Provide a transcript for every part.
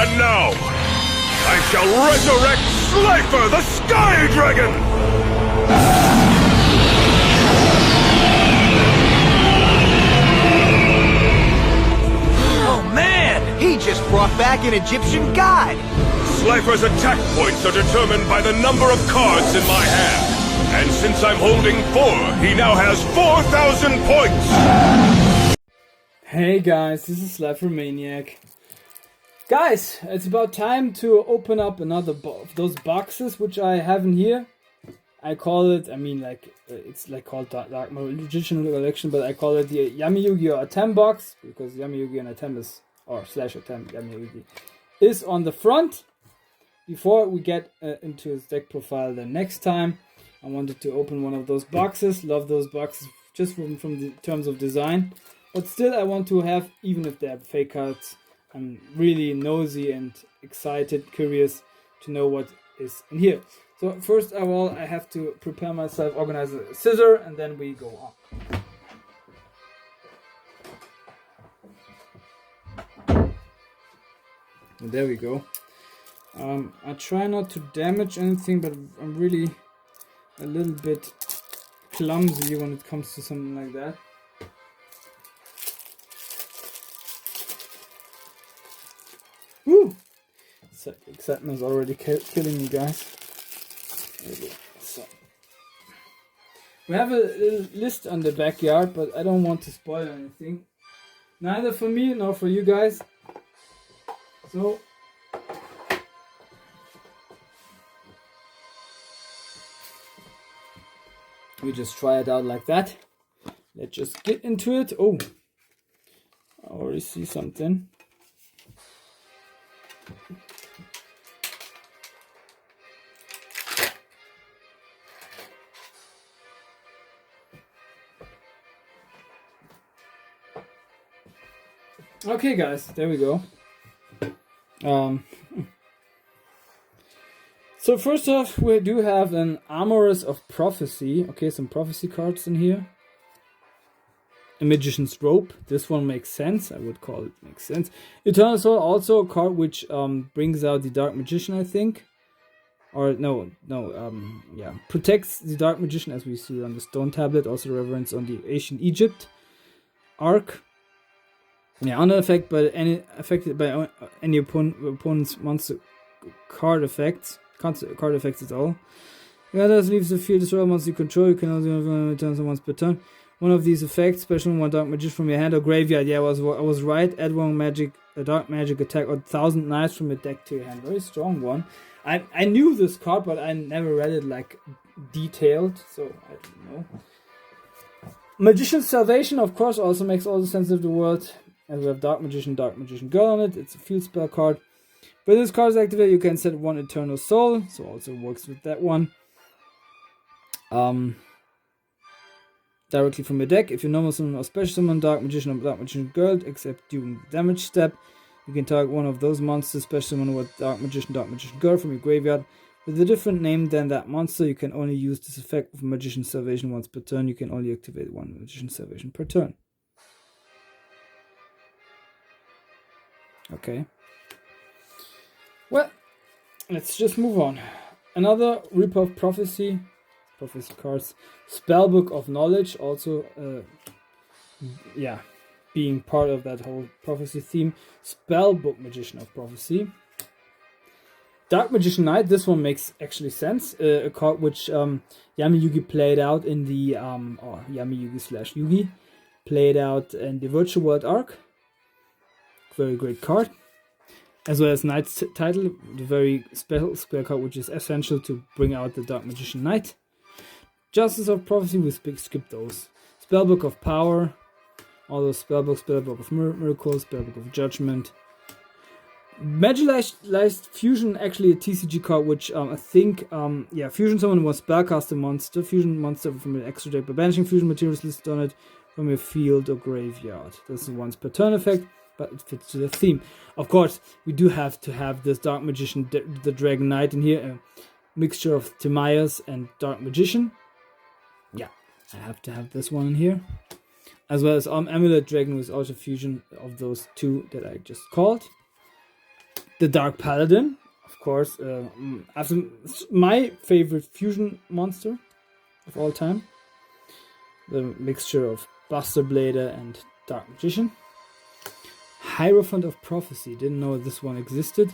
And now, I shall resurrect Slifer the Sky Dragon! Oh man, he just brought back an Egyptian god! Slifer's attack points are determined by the number of cards in my hand. And since I'm holding 4, he now has 4,000 points! Hey guys, this is Slifer Maniac. Guys, it's about time to open up another of those boxes which I have in here. I call it, it's like called Dark Magician Collection, but I call it the Yami Yugi or Atem box, because Yami Yugi and Atem is, or slash Atem, Yami Yugi, is on the front. Before we get into his deck profile the next time, I wanted to open one of those boxes. Love those boxes just from the terms of design. But still I want to have, even if they're fake cards, I'm really nosy and excited, curious to know what is in here. So first of all, I have to prepare myself, organize a scissor, and then we go on. And there we go. I try not to damage anything, but I'm really a little bit clumsy when it comes to something like that. Woo! Excitement is already killing me, guys. There we go. So, we have a little list on the backyard, but I don't want to spoil anything. Neither for me nor for you guys. So, we just try it out like that. Let's just get into it. Oh, I already see something. Okay guys, there we go. So first off, we do have an Armorers of Prophecy. Okay, some prophecy cards in here. A Magician's Robe. This one makes sense. I would call it makes sense. Eternal Soul, also a card which brings out the Dark Magician, I think. Or yeah, protects the Dark Magician, as we see on the stone tablet. Also reference on the Ancient Egypt arc. Yeah, under effect by affected by any opponent's monster card effects. Card effects at all. Yeah, that leaves the field destroy monster you control. You can also return them once per turn. One of these effects, special one Dark Magician from your hand or graveyard. Yeah, I was right. Add one dark magic attack or 1,000 knives from your deck to your hand. Very strong one. I knew this card, but I never read it like detailed, so I don't know. Magician's Salvation, of course, also makes all the sense of the world. And we have Dark Magician Girl on it. It's a field spell card. When this card is activated, you can set one Eternal Soul, so also works with that one. Directly from your deck. If you normal summon or special summon Dark Magician Girl, except during the damage step, you can target one of those monsters, special summon with Dark Magician Girl from your graveyard. With a different name than that monster, you can only use this effect of Magician's Salvation once per turn. You can only activate one Magician's Salvation per turn. Okay. Well, let's just move on. Another Reaper of Prophecy cards. Spellbook of Knowledge, also, being part of that whole prophecy theme. Spellbook Magician of Prophecy. Dark Magician Knight, this one makes actually sense. A card which Yami Yugi played out in the, or Yami Yugi / Yugi, played out in the Virtual World arc. Very great card. As well as Knight's title, the very special spell card which is essential to bring out the Dark Magician Knight. Justice of Prophecy, we skip those. Spellbook of Power, all those spellbooks, Spellbook of Miracles, Spellbook of Judgment. Magicalized Fusion, actually a TCG card which I think, fusion someone was spellcaster monster, fusion monster from an extra deck by banishing fusion materials listed on it from your field or graveyard. That's a once per turn effect, but it fits to the theme. Of course, we do have to have this Dark Magician, the Dragon Knight in here, a mixture of Timaeus and Dark Magician. Yeah, I have to have this one in here. As well as Amulet Dragon with also fusion of those two that I just called. The Dark Paladin, of course, my favorite fusion monster of all time. The mixture of Buster Blader and Dark Magician. Hierophant of Prophecy, didn't know this one existed.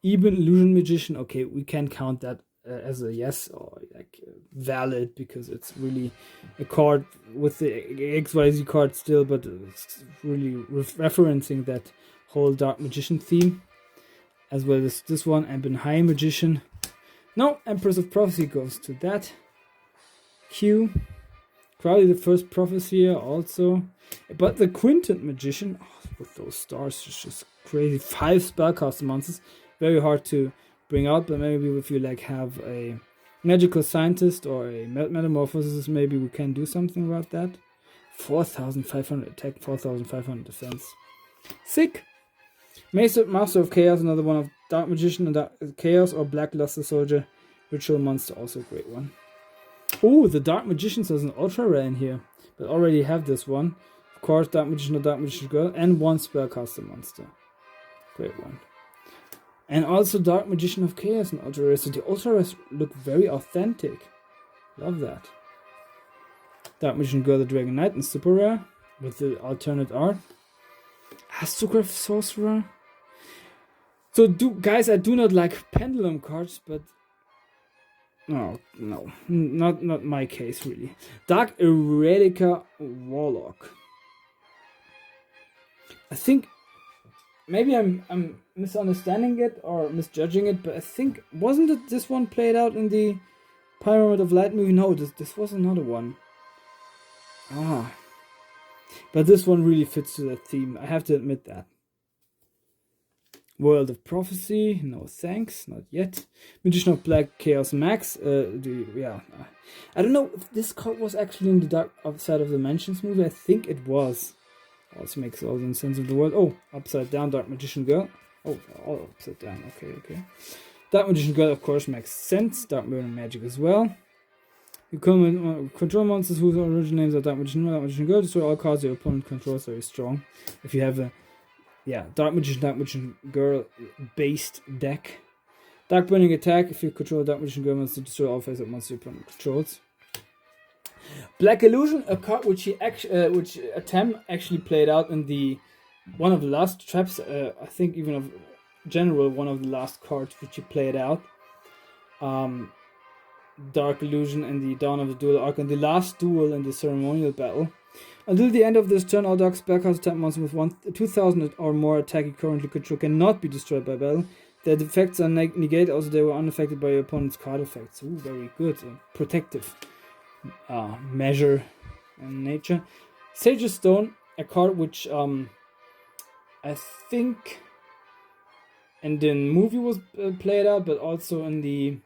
Even Illusion Magician, okay, we can count that as a yes or like valid because it's really a card with the XYZ card still, but it's really referencing that whole Dark Magician theme, as well as this one. Ebon High Magician. No, Empress of Prophecy goes to that. Q. Probably the first prophecy here also. But the Quintet Magician, with those stars, it's just crazy. 5 spellcaster monsters. Very hard to bring out, but maybe if you like have a magical scientist or a metamorphosis, maybe we can do something about that. 4,500 attack, 4,500 defense. Sick! Master of Chaos, another one of Dark Magician and Dark Chaos, or Black Luster Soldier. Ritual Monster, also a great one. Oh, the Dark Magicians has an ultra rare in here, but already have this one. Of course, Dark Magician or Dark Magician Girl, and 1 spellcaster monster. Great one. And also Dark Magician of Chaos and ultra rare. So the ultra rares look very authentic. Love that. Dark Magician Girl, the Dragon Knight, and super rare with the alternate art. Astrograph Sorcerer. So guys, I do not like pendulum cards, but no, not my case really. Dark Eretica Warlock. I think maybe I'm misunderstanding it or misjudging it, but I think wasn't it this one played out in the Pyramid of Light movie? No, this was another one. But this one really fits to that theme. I have to admit that. World of Prophecy, no thanks, not yet. Magician of Black Chaos Max, I don't know if this card was actually in the Dark Side of the Dimensions movie. I think it was. Also makes all the sense of the world. Oh, upside down, Dark Magician Girl. Oh, all upside down, okay. Dark Magician Girl, of course, makes sense. Dark Mirror Magic as well. You control monsters whose original names are Dark Magician Girl. Destroy all cards your opponent controls. Very strong. If you have a Dark Magician Girl based deck. Dark Burning Attack. If you control a Dark Magician Girl monster, destroy all face-up monsters your opponent controls. Black Illusion, a card which Atem actually played out in the one of the last traps. I think even of general one of the last cards which he played out. Dark Illusion in the Dawn of the Duel arc, and the last duel in the ceremonial battle. Until the end of this turn, all dark spellcast attack monsters with 2,000 or more attack you currently control cannot be destroyed by battle. Their effects are negated, also they were unaffected by your opponent's card effects. Ooh, very good. Protective measure in nature. Sage's Stone, a card which I think in the movie was played out, but also in the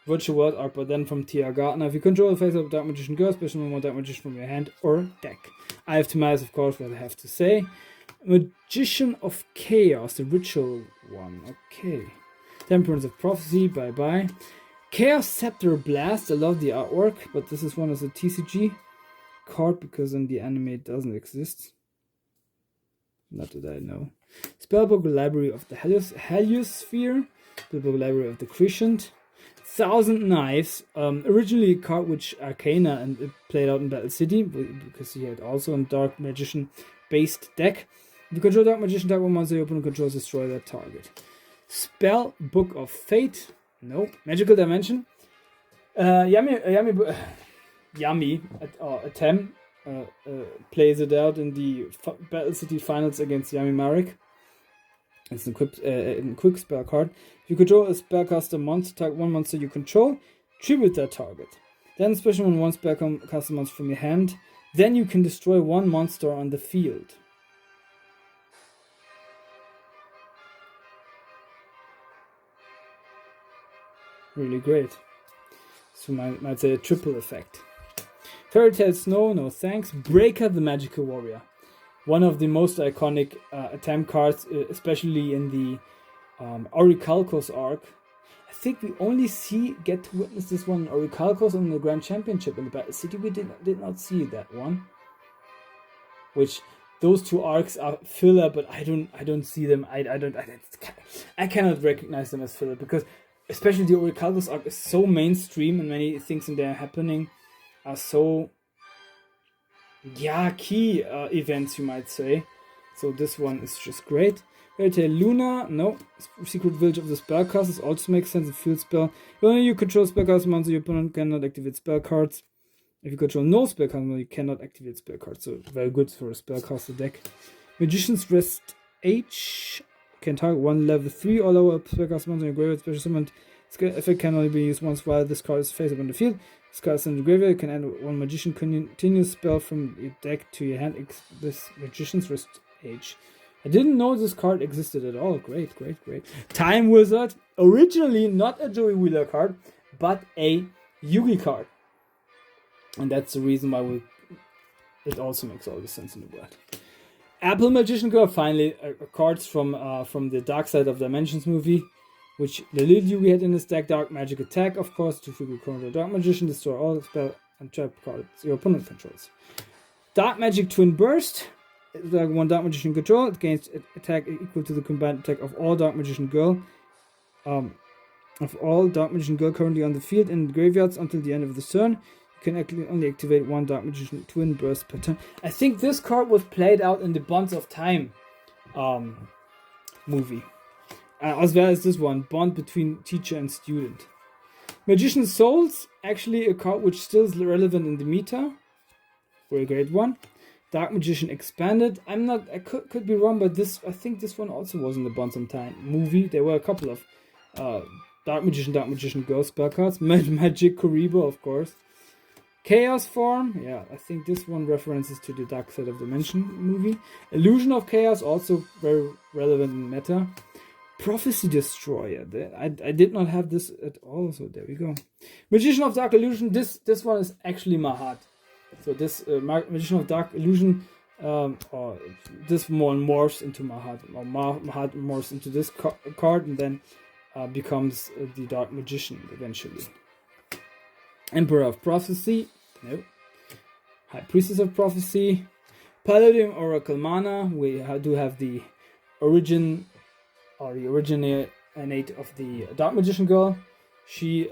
Virtual World arc, but then from T.R. Gardner. If you control the face of Dark Magician Girl, special one Dark Magician from your hand or deck. I have to minus, of course, what I have to say. Magician of Chaos, the ritual one. Okay. Temperance of Prophecy, bye. Chaos Scepter Blast, I love the artwork, but this is one as a TCG card because in the anime it doesn't exist. Not that I know. Spellbook Library of the Heliosphere. Spellbook Library of the Crescent. 1,000 Knives, originally a card which Arcana and it played out in Battle City because he had also a Dark Magician based deck. If you control Dark Magician, Dark monster your opponent controls, destroy that target. Spell Book of Fate, nope. Magical Dimension. Yami Atem plays it out in the Battle City finals against Yami Marek. It's a quick spell card. If you control a spellcaster monster, target one monster you control, tribute that target. Then special one spellcaster monster from your hand. Then you can destroy one monster on the field. Really great. So might say a triple effect. Fairy Tale Snow, no thanks. Breaker the Magical Warrior. One of the most iconic Atem cards, especially in the Orichalcos arc. I think we only get to witness this one in Orichalcos in the Grand Championship in the Battle City. We did not see that one. Which those two arcs are filler, but I don't see them. I cannot recognize them as filler because especially the Orichalcos arc is so mainstream and many things in there happening are so key events, you might say. So this one is just great. Fairy Tail Luna, no. Secret Village of the Spellcasters also makes sense. A field spell. When you control spellcast monsters, your opponent cannot activate spell cards. If you control no spellcast monster, you cannot activate spell cards. So very good for a spellcaster deck. Magician's Rest H can target one level 3 or lower spellcast monster in your graveyard. Special summon effect can only be used once while this card is face up on the field. This card is in the graveyard. You can add one Magician continuous spell from your deck to your hand. This Magician's Rest H. I didn't know this card existed at all. Great. Time Wizard. Originally not a Joey Wheeler card, but a Yugi card. And that's the reason why it also makes all the sense in the world. Apple Magician Girl, finally, cards from the Dark Side of Dimensions movie, which the little Yugi had in his deck. Dark Magic Attack, of course, to trigger counter Dark Magician, destroy all spell and trap cards your opponent controls. Dark Magic Twin Burst. One Dark Magician control, it gains attack equal to the combined attack of all Dark Magician Girl. Currently on the field and graveyards until the end of the turn. You can only activate one Dark Magician Twin Burst per turn. I think this card was played out in the Bonds of Time movie. As well as this one, Bond between teacher and student. Magician's Souls, actually a card which still is relevant in the meta. Very great one. Dark Magician Expanded. I could be wrong, but I think this one also was in the Bonds of Time movie. There were a couple of Dark Magician Girl spell cards. Magic Kuribo, of course. Chaos Form. Yeah, I think this one references to the Dark Side of Dimension movie. Illusion of Chaos, also very relevant in meta. Prophecy Destroyer. I did not have this at all, so there we go. Magician of Dark Illusion. This one is actually Mahat. So this Magician of Dark Illusion, or this one morphs into Mahat, or Mahat morphs into this card and then becomes the Dark Magician eventually. Emperor of Prophecy, no. High Priestess of Prophecy, Paladin Oracle Mana. We do have the originate of the Dark Magician Girl. She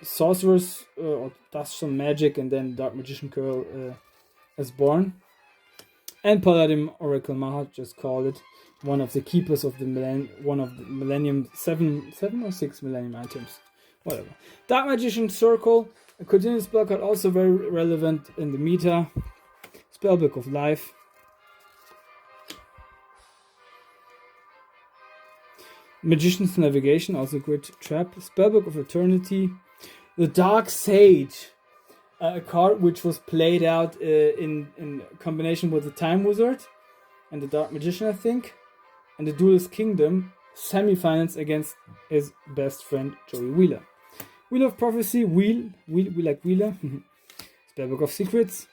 sorceress does some magic, and then Dark Magician Girl is born. And Paladin Oracle Mahat, just call it, one of the keepers of the Millennium 7 or 6 Millennium items, whatever. Dark Magician Circle, a continuous spell card, also very relevant in the meta. Spellbook of Life. Magician's Navigation, also a great trap. Spellbook of Eternity. The Dark Sage, a card which was played out in combination with the Time Wizard and the Dark Magician, I think, and the Duelist Kingdom semi-finals against his best friend Joey Wheeler. Wheel of Prophecy, we like Wheeler. Spellbook of Secrets.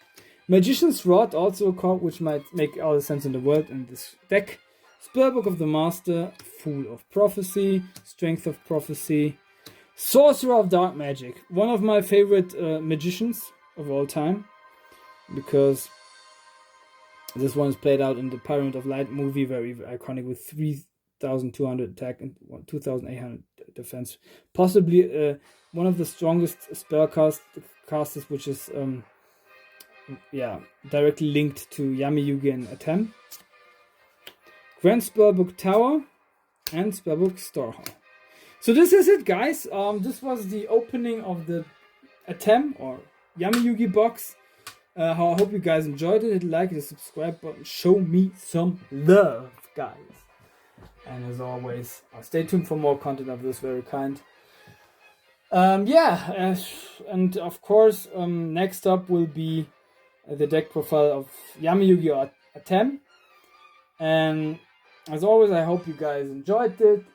Magician's Rod, also a card which might make all the sense in the world in this deck. Spellbook of the Master, Fool of Prophecy, Strength of Prophecy. Sorcerer of Dark Magic, one of my favorite magicians of all time, because this one is played out in the Pyramid of Light movie, very iconic, with 3,200 attack and 2,800 defense. Possibly one of the strongest spellcasters, which is directly linked to Yami, Yugi, and Atem. Grand Spellbook Tower and Spellbook Storehall. So this is it, guys. This was the opening of the Atem or Yami Yugi box. I hope you guys enjoyed it. Hit like, the subscribe button. Show me some love, guys. And as always, stay tuned for more content of this very kind. And of course, next up will be the deck profile of Yami Yugi or Atem. And as always, I hope you guys enjoyed it.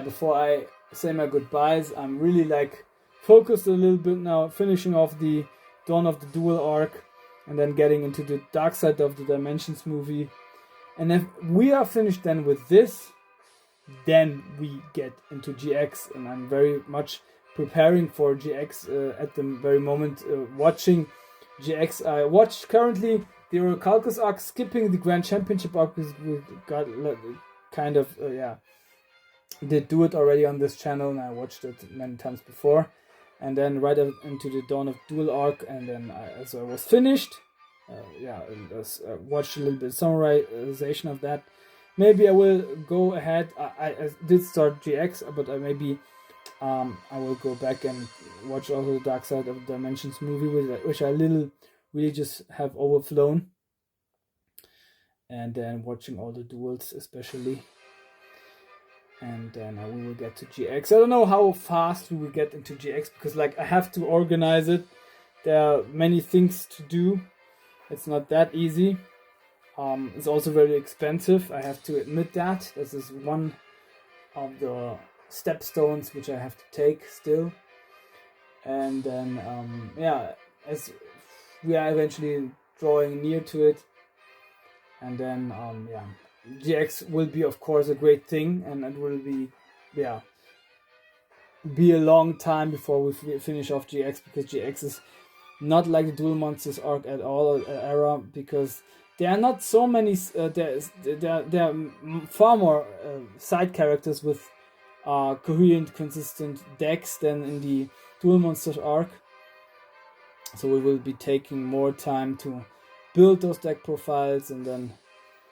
Before I say my goodbyes, I'm really focused a little bit now, finishing off the Dawn of the Duel arc, and then getting into the Dark Side of the Dimensions movie. And if we are finished then with this, then we get into GX, and I'm very much preparing for GX at the very moment, watching GX. I watch currently the Orichalcos arc, skipping the Grand Championship arc because we got kind of did do it already on this channel, and I watched it many times before. And then right into the Dawn of Duel arc, and then as I was finished, watched a little bit of summarization of that. Maybe I will go ahead. I did start GX, but I will go back and watch also the Dark Side of the Dimensions movie, which I really just have overflown. And then watching all the duels especially. And then we will get to GX. I don't know how fast we will get into GX because I have to organize it. There are many things to do. It's not that easy. It's also very expensive. I have to admit that. This is one of the stepstones which I have to take still. And then as we are eventually drawing near to it. And then GX will be, of course, a great thing, and it will be a long time before we finish off GX, because GX is not like the Duel Monsters arc at all, era, because there are not so many. There are far more side characters with coherent, consistent decks than in the Duel Monsters arc. So we will be taking more time to build those deck profiles and then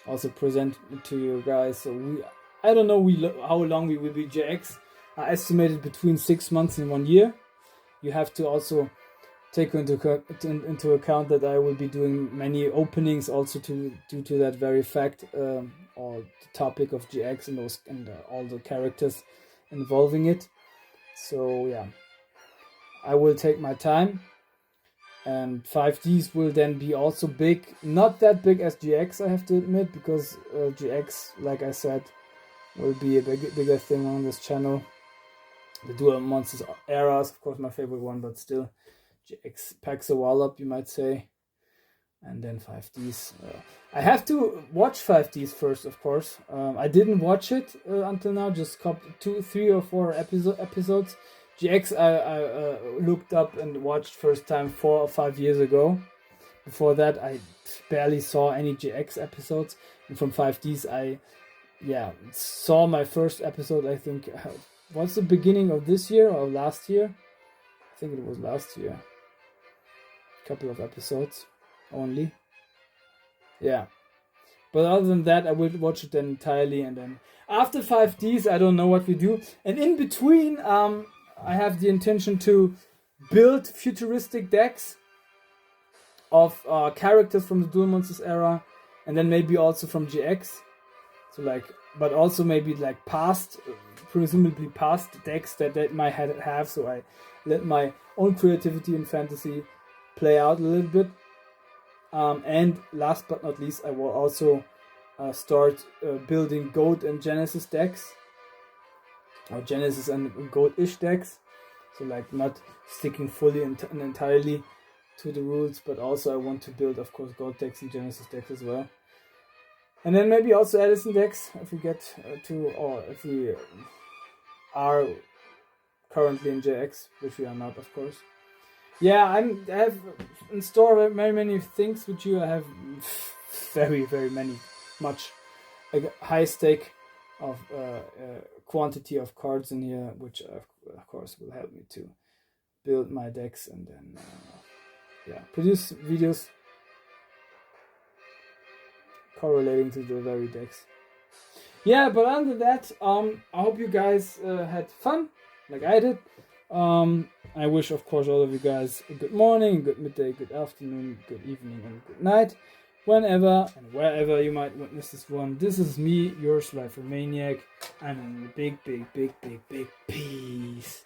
also present it to you guys. So I don't know how long we will be GX. I estimated between 6 months and 1 year. You have to also take into account that I will be doing many openings also due to that very fact, or the topic of GX and all the characters involving it. So yeah, I will take my time. And 5Ds will then be also big. Not that big as GX, I have to admit, because GX, like I said, will be a bigger thing on this channel. The Duel Monsters era is, of course, my favorite one, but still, GX packs a wall up, you might say. And then 5Ds. I have to watch 5Ds first, of course. I didn't watch it until now, just 2, 3, or 4 episodes. GX I looked up and watched first time 4 or 5 years ago. Before that I barely saw any GX episodes. And from 5Ds I saw my first episode, I think, was the beginning of this year or last year? I think it was last year. A couple of episodes only. Yeah. But other than that, I will watch it then entirely, and then after 5Ds I don't know what we do. And in between I have the intention to build futuristic decks of characters from the Duel Monsters era, and then maybe also from GX. So but also maybe presumably past decks that might have. So I let my own creativity and fantasy play out a little bit. And last but not least, I will also start building Goat and Genesis decks. Or Genesis and Goat-ish decks. So not sticking fully and entirely to the rules, but also I want to build, of course, Goat decks and Genesis decks as well. And then maybe also Edison decks if we get or if we are currently in JX, which we are not, of course. Yeah, I have in store very many things with you. I have very, very much high stake of quantity of cards in here, which of course will help me to build my decks and then produce videos correlating to the very decks. Yeah, but other than that, I hope you guys had fun like I did. I wish, of course, all of you guys a good morning, good midday, good afternoon, good evening, and good night, whenever and wherever you might witness this one. This is me, your Slifer Maniac, and a big peace.